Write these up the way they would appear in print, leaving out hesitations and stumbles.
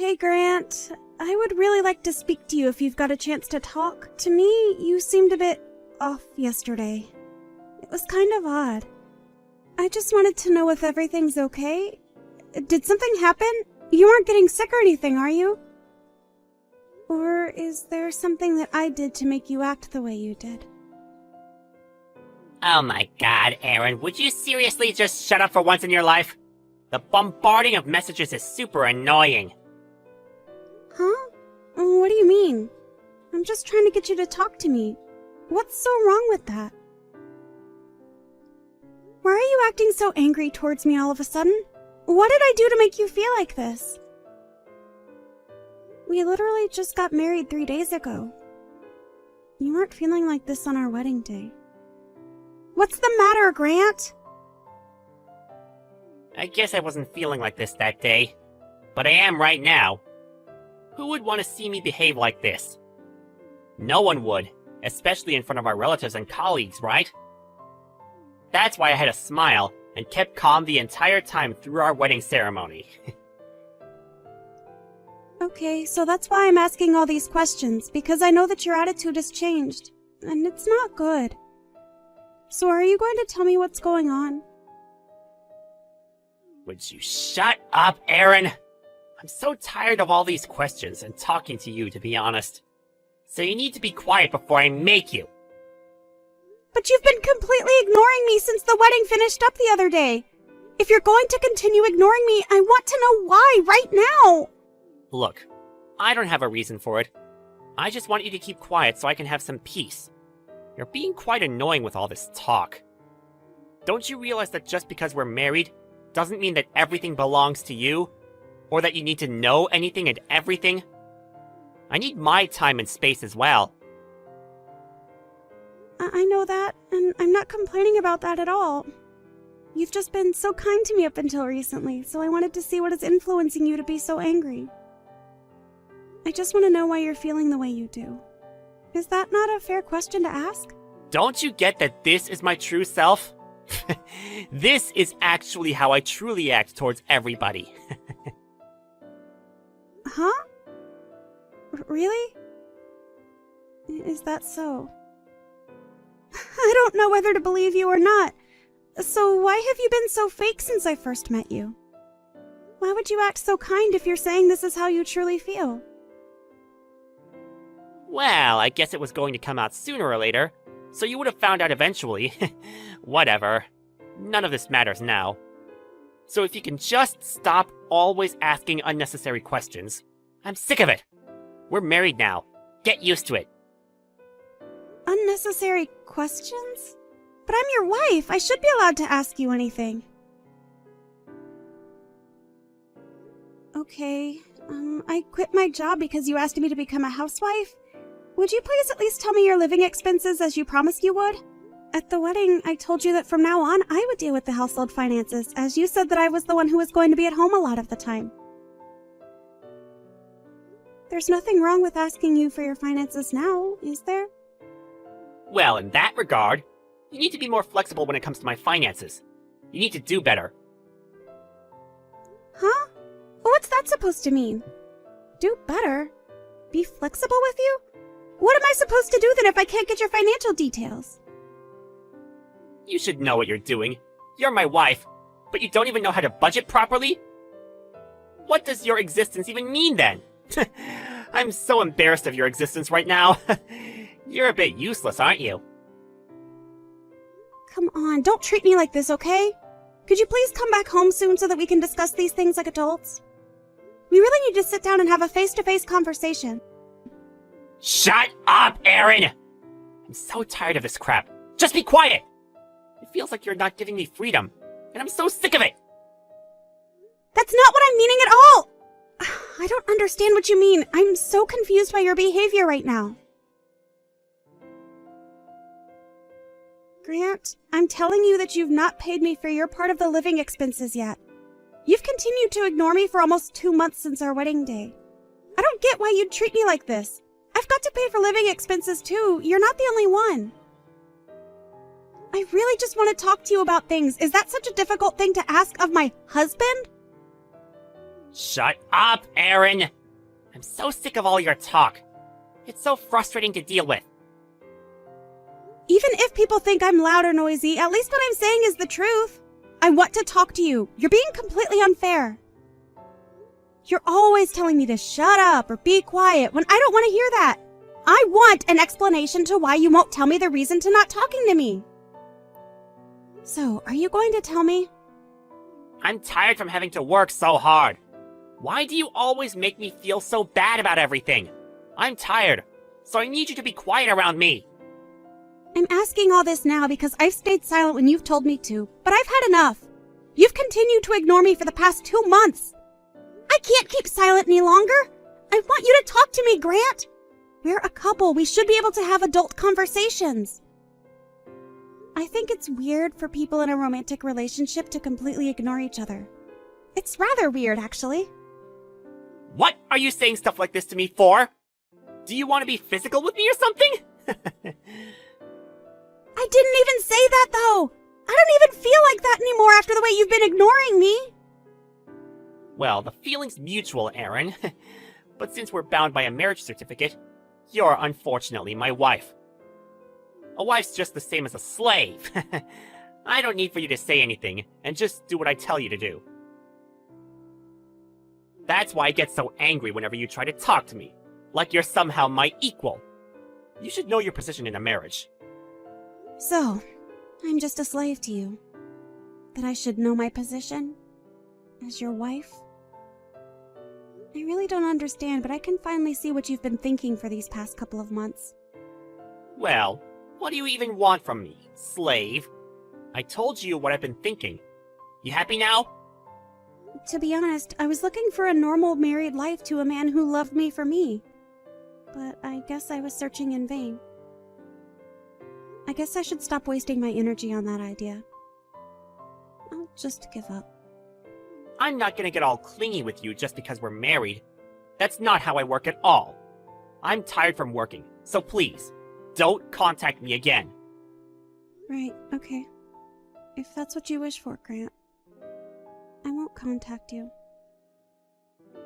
Hey, Grant. I would really like to speak to you if you've got a chance to talk. To me, you seemed a bit off yesterday. It was kind of odd. I just wanted to know if everything's okay. Did something happen? You aren't getting sick or anything, are you? Or is there something that I did to make you act the way you did? Oh my god, Aaron, would you seriously just shut up for once in your life? The bombarding of messages is super annoying. Huh? What do you mean? I'm just trying to get you to talk to me. What's so wrong with that? Why are you acting so angry towards me all of a sudden? What did I do to make you feel like this? We literally just got married 3 days ago. You weren't feeling like this on our wedding day. What's the matter, Grant? I guess I wasn't feeling like this that day, but I am right now. Who would want to see me behave like this? No one would, especially in front of our relatives and colleagues, right? That's why I had a smile and kept calm the entire time through our wedding ceremony. Okay, so that's why I'm asking all these questions, because I know that your attitude has changed, and it's not good. So are you going to tell me what's going on? Would you shut up, Aaron? I'm so tired of all these questions and talking to you, to be honest. So you need to be quiet before I make you. But you've been completely ignoring me since the wedding finished up the other day. If you're going to continue ignoring me, I want to know why right now. Look, I don't have a reason for it. I just want you to keep quiet so I can have some peace. You're being quite annoying with all this talk. Don't you realize that just because we're married doesn't mean that everything belongs to you? Or that you need to know anything and everything? I need my time and space as well. I know that, and I'm not complaining about that at all. You've just been so kind to me up until recently, so I wanted to see what is influencing you to be so angry. I just want to know why you're feeling the way you do. Is that not a fair question to ask? Don't you get that this is my true self? This is actually how I truly act towards everybody. Huh? Really? Is that so? I don't know whether to believe you or not. So why have you been so fake since I first met you? Why would you act so kind if you're saying this is how you truly feel? Well, I guess it was going to come out sooner or later, so you would have found out eventually. Whatever. None of this matters now. So if you can just stop always asking unnecessary questions. I'm sick of it. We're married now. Get used to it. Unnecessary questions? But I'm your wife. I should be allowed to ask you anything. Okay, I quit my job because you asked me to become a housewife. Would you please at least tell me your living expenses as you promised you would? At the wedding, I told you that from now on, I would deal with the household finances, as you said that I was the one who was going to be at home a lot of the time. There's nothing wrong with asking you for your finances now, is there? Well, in that regard, you need to be more flexible when it comes to my finances. You need to do better. Huh? What's that supposed to mean? Do better? Be flexible with you? What am I supposed to do then if I can't get your financial details? You should know what you're doing. You're my wife, but you don't even know how to budget properly? What does your existence even mean then? I'm so embarrassed of your existence right now. You're a bit useless, aren't you? Come on, don't treat me like this, okay? Could you please come back home soon so that we can discuss these things like adults? We really need to sit down and have a face-to-face conversation. Shut up, Aaron! I'm so tired of this crap. Just be quiet! It feels like you're not giving me freedom, and I'm so sick of it! That's not what I'm meaning at all! I don't understand what you mean. I'm so confused by your behavior right now. Grant, I'm telling you that you've not paid me for your part of the living expenses yet. You've continued to ignore me for almost 2 months since our wedding day. I don't get why you'd treat me like this. I've got to pay for living expenses too. You're not the only one. I really just want to talk to you about things. Is that such a difficult thing to ask of my husband? Shut up, Aaron! I'm so sick of all your talk. It's so frustrating to deal with. Even if people think I'm loud or noisy, at least what I'm saying is the truth. I want to talk to you. You're being completely unfair. You're always telling me to shut up or be quiet when I don't want to hear that. I want an explanation to why you won't tell me the reason to not talking to me. So, are you going to tell me? I'm tired from having to work so hard. Why do you always make me feel so bad about everything? I'm tired, so I need you to be quiet around me. I'm asking all this now because I've stayed silent when you've told me to, but I've had enough. You've continued to ignore me for the past 2 months. I can't keep silent any longer. I want you to talk to me, Grant. We're a couple. We should be able to have adult conversations. I think it's weird for people in a romantic relationship to completely ignore each other. It's rather weird, actually. What are you saying stuff like this to me for? Do you want to be physical with me or something? I didn't even say that, though. I don't even feel like that anymore after the way you've been ignoring me. Well, the feeling's mutual, Aaron. But since we're bound by a marriage certificate, you're unfortunately my wife. A wife's just the same as a slave. I don't need for you to say anything, and just do what I tell you to do. That's why I get so angry whenever you try to talk to me, like you're somehow my equal. You should know your position in a marriage. So, I'm just a slave to you. That I should know my position as your wife? I really don't understand, but I can finally see what you've been thinking for these past couple of months. Well, what do you even want from me, slave? I told you what I've been thinking. You happy now? To be honest, I was looking for a normal married life to a man who loved me for me. But I guess I was searching in vain. I guess I should stop wasting my energy on that idea. I'll just give up. I'm not gonna get all clingy with you just because we're married. That's not how I work at all. I'm tired from working, so please, don't contact me again. Right, okay. If that's what you wish for, Grant. I won't contact you.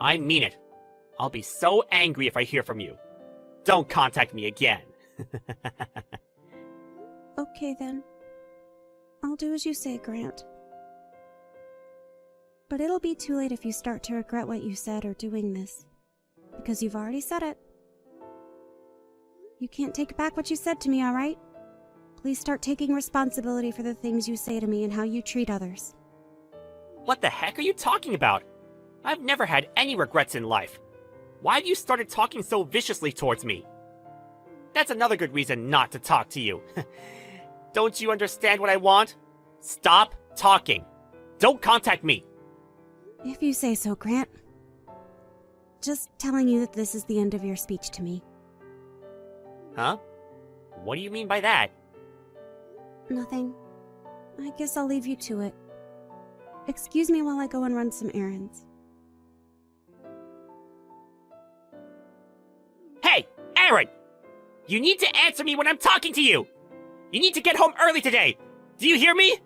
I mean it. I'll be so angry if I hear from you. Don't contact me again. Okay then. I'll do as you say, Grant. But it'll be too late if you start to regret what you said or doing this. Because you've already said it. You can't take back what you said to me, alright? Please start taking responsibility for the things you say to me and how you treat others. What the heck are you talking about? I've never had any regrets in life. Why have you started talking so viciously towards me? That's another good reason not to talk to you. Don't you understand what I want? Stop talking. Don't contact me. If you say so, Grant. Just telling you that this is the end of your speech to me. Huh? What do you mean by that? Nothing. I guess I'll leave you to it. Excuse me while I go and run some errands. Hey, Aaron! You need to answer me when I'm talking to you! You need to get home early today! Do you hear me?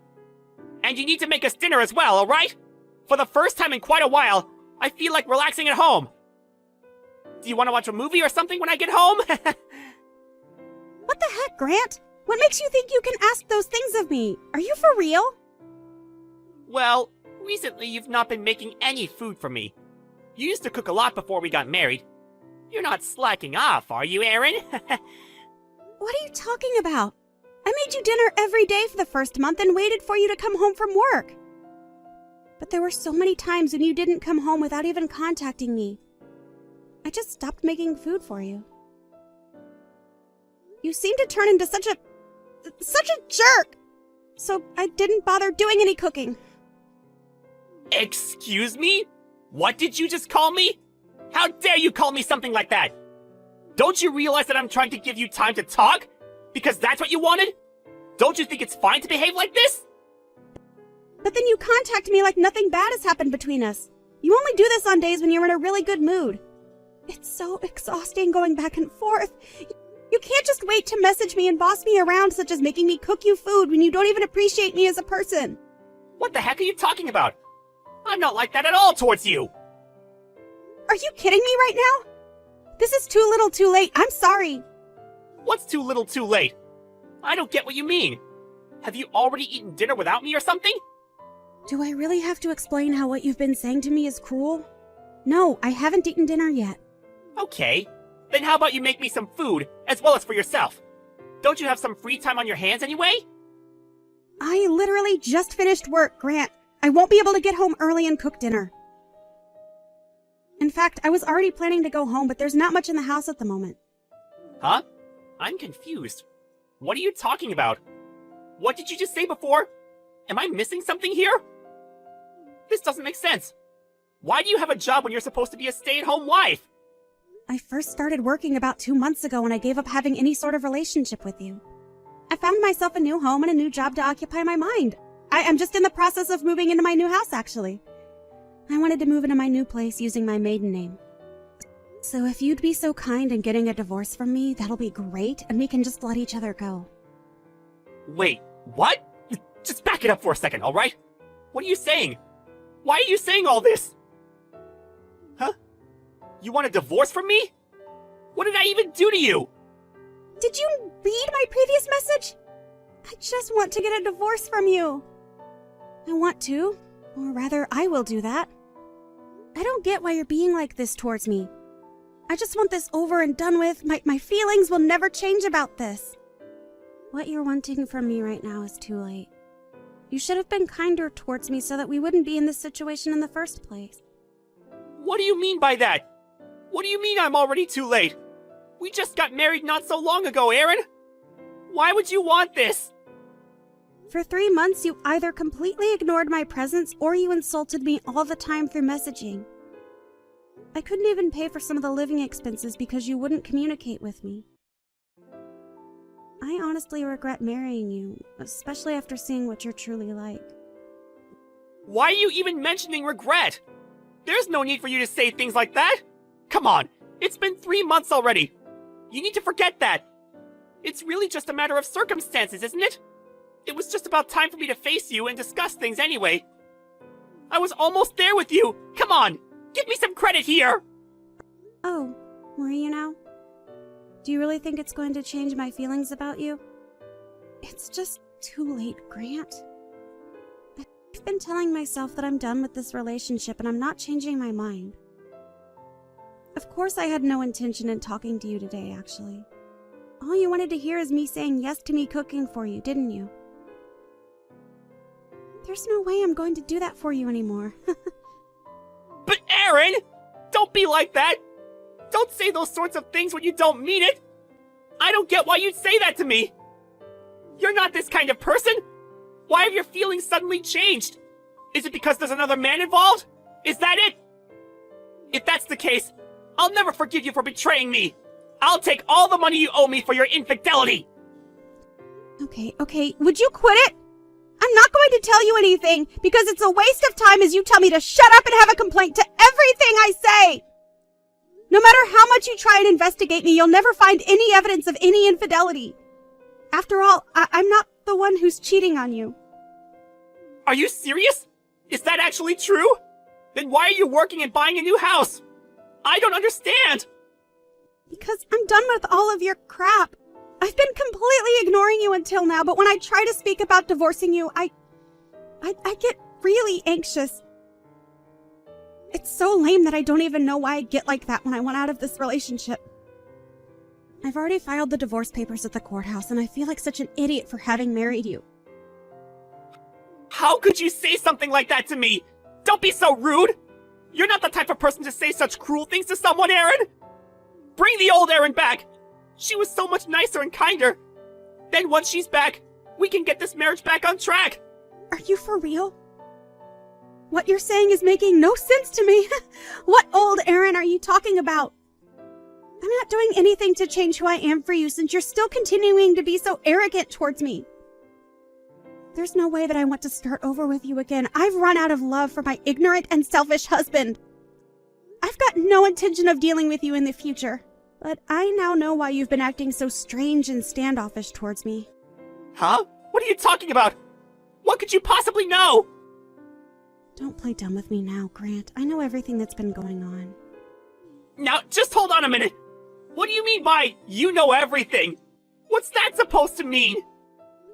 And you need to make us dinner as well, alright? For the first time in quite a while, I feel like relaxing at home. Do you want to watch a movie or something when I get home? What the heck, Grant? What makes you think you can ask those things of me? Are you for real? Well, recently you've not been making any food for me. You used to cook a lot before we got married. You're not slacking off, are you, Aaron? What are you talking about? I made you dinner every day for the first month and waited for you to come home from work. But there were so many times when you didn't come home without even contacting me. I just stopped making food for you. You seem to turn into such a jerk! So I didn't bother doing any cooking. Excuse me? What did you just call me? How dare you call me something like that? Don't you realize that I'm trying to give you time to talk? Because that's what you wanted? Don't you think it's fine to behave like this? But then you contact me like nothing bad has happened between us. You only do this on days when you're in a really good mood. It's so exhausting going back and forth. You can't just wait to message me and boss me around, such as making me cook you food when you don't even appreciate me as a person. What the heck are you talking about? I'm not like that at all towards you. Are you kidding me right now? This is too little too late. I'm sorry. What's too little too late? I don't get what you mean. Have you already eaten dinner without me or something? Do I really have to explain how what you've been saying to me is cruel? No, I haven't eaten dinner yet. Okay. Then how about you make me some food, as well as for yourself? Don't you have some free time on your hands anyway? I literally just finished work, Grant. I won't be able to get home early and cook dinner. In fact, I was already planning to go home, but there's not much in the house at the moment. Huh? I'm confused. What are you talking about? What did you just say before? Am I missing something here? This doesn't make sense. Why do you have a job when you're supposed to be a stay-at-home wife? I first started working about 2 months ago when I gave up having any sort of relationship with you. I found myself a new home and a new job to occupy my mind. I am just in the process of moving into my new house, actually. I wanted to move into my new place using my maiden name. So if you'd be so kind in getting a divorce from me, that'll be great, and we can just let each other go. Wait, what? Just back it up for a second, alright? What are you saying? Why are you saying all this? Huh? You want a divorce from me? What did I even do to you? Did you read my previous message? I just want to get a divorce from you. I want to, or rather, I will do that. I don't get why you're being like this towards me. I just want this over and done with. My feelings will never change about this. What you're wanting from me right now is too late. You should have been kinder towards me so that we wouldn't be in this situation in the first place. What do you mean by that? What do you mean I'm already too late? We just got married not so long ago, Aaron. Why would you want this? For 3 months, you either completely ignored my presence or you insulted me all the time through messaging. I couldn't even pay for some of the living expenses because you wouldn't communicate with me. I honestly regret marrying you, especially after seeing what you're truly like. Why are you even mentioning regret? There's no need for you to say things like that. Come on, it's been 3 months already. You need to forget that. It's really just a matter of circumstances, isn't it? It was just about time for me to face you and discuss things anyway. I was almost there with you. Come on, give me some credit here. Oh, were you now? Do you really think it's going to change my feelings about you? It's just too late, Grant. I've been telling myself that I'm done with this relationship and I'm not changing my mind. Of course I had no intention in talking to you today, actually. All you wanted to hear is me saying yes to me cooking for you, didn't you? There's no way I'm going to do that for you anymore. But Aaron, don't be like that. Don't say those sorts of things when you don't mean it. I don't get why you'd say that to me. You're not this kind of person. Why have your feelings suddenly changed? Is it because there's another man involved? Is that it? If that's the case, I'll never forgive you for betraying me. I'll take all the money you owe me for your infidelity. Okay, would you quit it? I'm not going to tell you anything because it's a waste of time as you tell me to shut up and have a complaint to everything I say. No matter how much you try and investigate me, you'll never find any evidence of any infidelity. After all, I'm not the one who's cheating on you. Are you serious? Is that actually true? Then why are you working and buying a new house? I don't understand. Because I'm done with all of your crap. I've been completely ignoring you until now, but when I try to speak about divorcing you, I get really anxious. It's so lame that I don't even know why I get like that when I want out of this relationship. I've already filed the divorce papers at the courthouse, and I feel like such an idiot for having married you. How could you say something like that to me? Don't be so rude. You're not the type of person to say such cruel things to someone, Aaron. Bring the old Aaron back. She was so much nicer and kinder. Then once she's back, we can get this marriage back on track. Are you for real? What you're saying is making no sense to me. What old Aaron are you talking about? I'm not doing anything to change who I am for you since you're still continuing to be so arrogant towards me. There's no way that I want to start over with you again. I've run out of love for my ignorant and selfish husband. I've got no intention of dealing with you in the future, but I now know why you've been acting so strange and standoffish towards me. Huh? What are you talking about? What could you possibly know? Don't play dumb with me now, Grant. I know everything that's been going on. Now, just hold on a minute. What do you mean by, you know everything? What's that supposed to mean?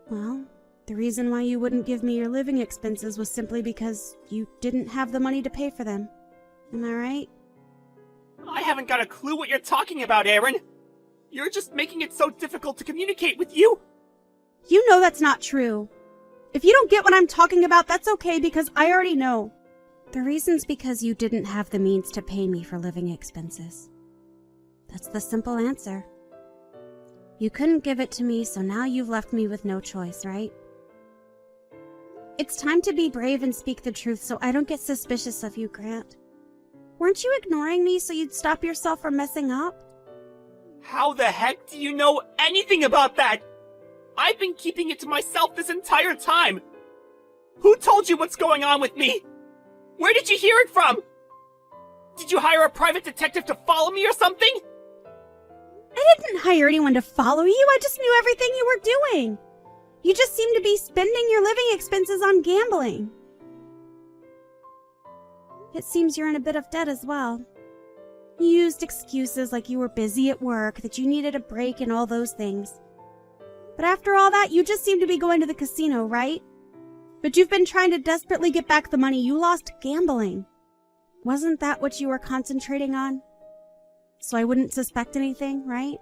Well, the reason why you wouldn't give me your living expenses was simply because you didn't have the money to pay for them. Am I right? I haven't got a clue what you're talking about, Aaron. You're just making it so difficult to communicate with you. You know that's not true. If you don't get what I'm talking about, that's okay because I already know. The reason's because you didn't have the means to pay me for living expenses. That's the simple answer. You couldn't give it to me, so now you've left me with no choice, right? It's time to be brave and speak the truth so I don't get suspicious of you, Grant. Weren't you ignoring me so you'd stop yourself from messing up? How the heck do you know anything about that? I've been keeping it to myself this entire time. Who told you what's going on with me? Where did you hear it from? Did you hire a private detective to follow me or something? I didn't hire anyone to follow you. I just knew everything you were doing. You just seem to be spending your living expenses on gambling. It seems you're in a bit of debt as well. You used excuses like you were busy at work, that you needed a break and all those things. But after all that, you just seem to be going to the casino, right? But you've been trying to desperately get back the money you lost gambling. Wasn't that what you were concentrating on? So I wouldn't suspect anything, right?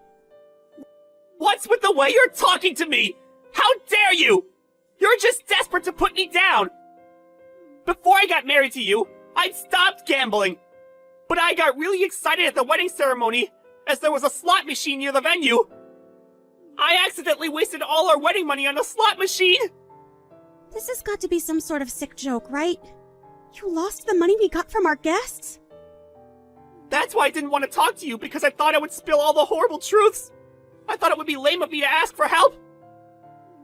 What's with the way you're talking to me? How dare you? You're just desperate to put me down. Before I got married to you, I'd stopped gambling. But I got really excited at the wedding ceremony, as there was a slot machine near the venue. I accidentally wasted all our wedding money on a slot machine. This has got to be some sort of sick joke, right? You lost the money we got from our guests? That's why I didn't want to talk to you, because I thought I would spill all the horrible truths. I thought it would be lame of me to ask for help.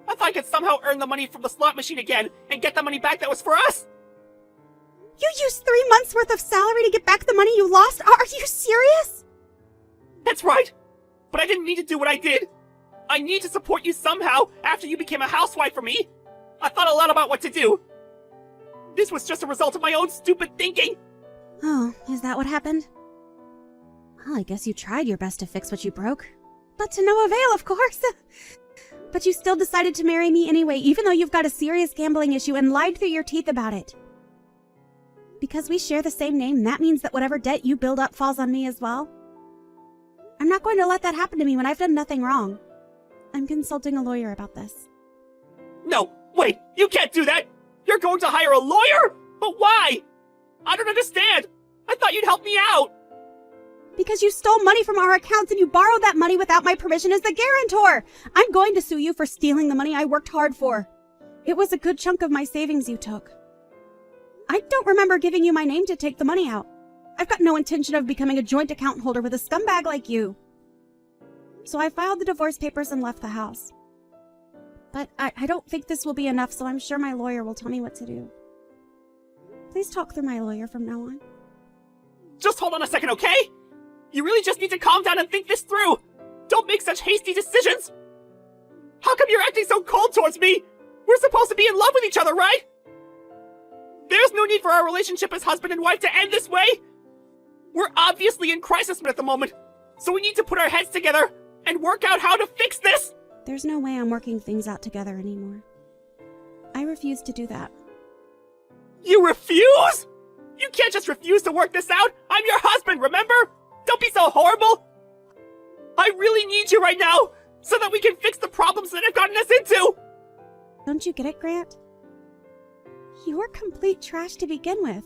I thought I could somehow earn the money from the slot machine again and get the money back that was for us. You used 3 months' worth of salary to get back the money you lost? Are you serious? That's right. But I didn't need to do what I did. I need to support you somehow after you became a housewife for me. I thought a lot about what to do. This was just a result of my own stupid thinking. Oh, is that what happened? Well, I guess you tried your best to fix what you broke. But to no avail, of course. But you still decided to marry me anyway, even though you've got a serious gambling issue and lied through your teeth about it. Because we share the same name, that means that whatever debt you build up falls on me as well. I'm not going to let that happen to me when I've done nothing wrong. I'm consulting a lawyer about this. No, wait, you can't do that! You're going to hire a lawyer? But why? I don't understand. I thought you'd help me out. Because you stole money from our accounts and you borrowed that money without my permission as the guarantor. I'm going to sue you for stealing the money I worked hard for. It was a good chunk of my savings you took. I don't remember giving you my name to take the money out. I've got no intention of becoming a joint account holder with a scumbag like you. So I filed the divorce papers and left the house. But I don't think this will be enough, so I'm sure my lawyer will tell me what to do. Please talk through my lawyer from now on. Just hold on a second, okay? You really just need to calm down and think this through. Don't make such hasty decisions. How come you're acting so cold towards me? We're supposed to be in love with each other, right? There's no need for our relationship as husband and wife to end this way. We're obviously in crisis at the moment, so we need to put our heads together and work out how to fix this. There's no way I'm working things out together anymore. I refuse to do that. You refuse? You can't just refuse to work this out. I'm your husband, remember? Don't be so horrible. I really need you right now so that we can fix the problems that have gotten us into. Don't you get it, Grant? You're complete trash to begin with.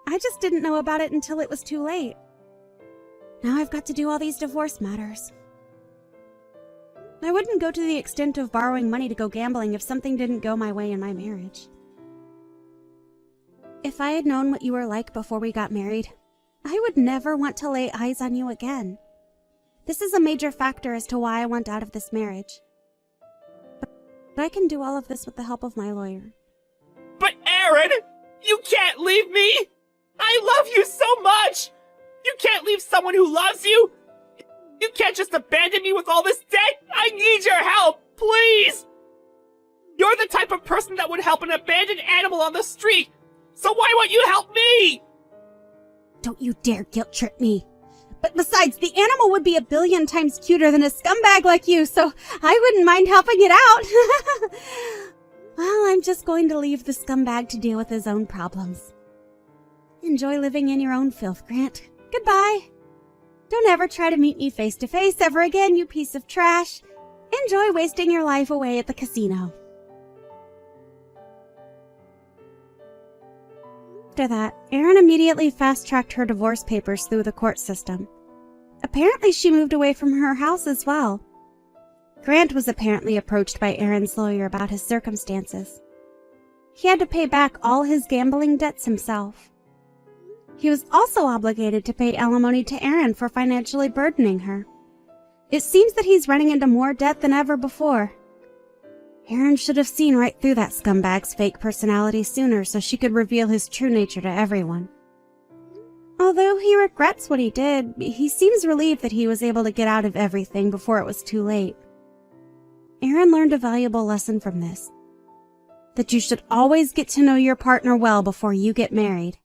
I just didn't know about it until it was too late. Now I've got to do all these divorce matters. I wouldn't go to the extent of borrowing money to go gambling if something didn't go my way in my marriage. If I had known what you were like before we got married, I would never want to lay eyes on you again. This is a major factor as to why I want out of this marriage. But I can do all of this with the help of my lawyer. But Aaron, you can't leave me! I love you so much! You can't leave someone who loves you! You can't just abandon me with all this debt! I need your help, please! You're the type of person that would help an abandoned animal on the street, so why won't you help me? Don't you dare guilt trip me. But besides, the animal would be a billion times cuter than a scumbag like you, so I wouldn't mind helping it out. Well, I'm just going to leave the scumbag to deal with his own problems. Enjoy living in your own filth, Grant. Goodbye. Don't ever try to meet me face to face ever again, you piece of trash. Enjoy wasting your life away at the casino. After that, Erin immediately fast-tracked her divorce papers through the court system. Apparently, she moved away from her house as well. Grant was apparently approached by Erin's lawyer about his circumstances. He had to pay back all his gambling debts himself. He was also obligated to pay alimony to Erin for financially burdening her. It seems that he's running into more debt than ever before. Erin should have seen right through that scumbag's fake personality sooner so she could reveal his true nature to everyone. Although he regrets what he did, he seems relieved that he was able to get out of everything before it was too late. Erin learned a valuable lesson from this: that you should always get to know your partner well before you get married.